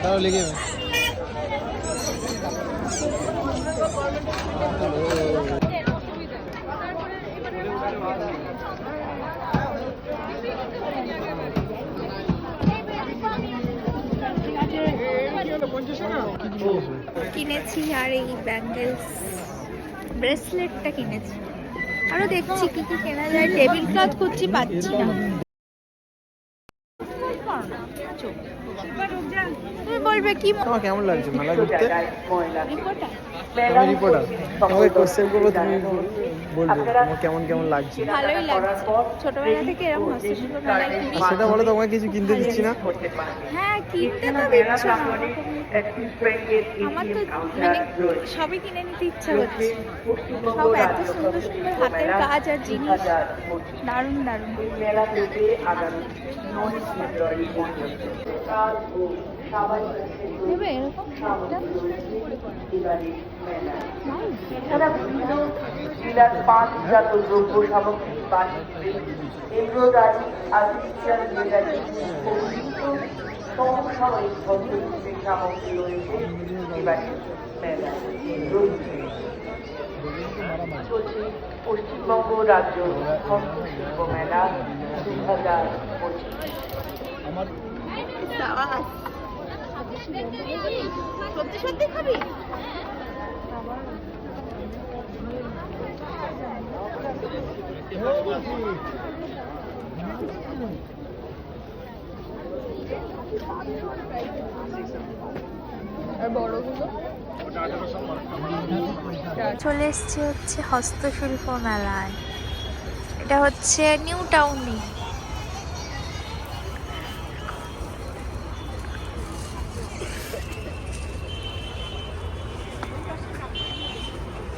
তাও লেগে কিনেছি আর এই ব্যাঙ্গেলস ব্রেসলেটটা কিনেছি। আরো দেখছি কি কি কেনা যায়, টেবিল ক্লথ খুঁজছি পাচ্ছি না। তুমি বলবে কি তোমার কেমন লাগছে মেলা ঘুরতে? রিপোর্টার? আমি রিপোর্টার, তোমাকে কোশ্চেন করবো, তুমি বলবে তোমার কেমন কেমন লাগছে। ভালোই লাগছে, ছোটবেলা থেকে এরকম হস্তশিল্প মেলায় ঘুরি। সেটা বলো, তোমাকে কিছু কিনতে দিচ্ছি না? হ্যাঁ কিনতে তো দিচ্ছ না, আমার তো মানে সবই কিনে নিতে ইচ্ছা হচ্ছে। সব এত সুন্দর সুন্দর হাতের কাজ আর জিনিস, দারুণ দারুণ। নেবে এরকম এছাড়া বিভিন্ন জেলার পাঁচজাত দ্রব্য সামগ্রী, বাণিজ্যিক এমব্রয়ডারি, আর্টিফিশিয়াল জুয়েলারি ও বিভিন্ন সমসাময়িক হস্তশিল্পের সামগ্রী রয়েছে এবারে মেলায়। চলছে পশ্চিমবঙ্গ রাজ্য হস্তশিল্প মেলা 2025। সত্যি সত্যি খাবি? চলে এসছে হচ্ছে হস্তশিল্প মেলায়। এটা হচ্ছে নিউ টাউনে।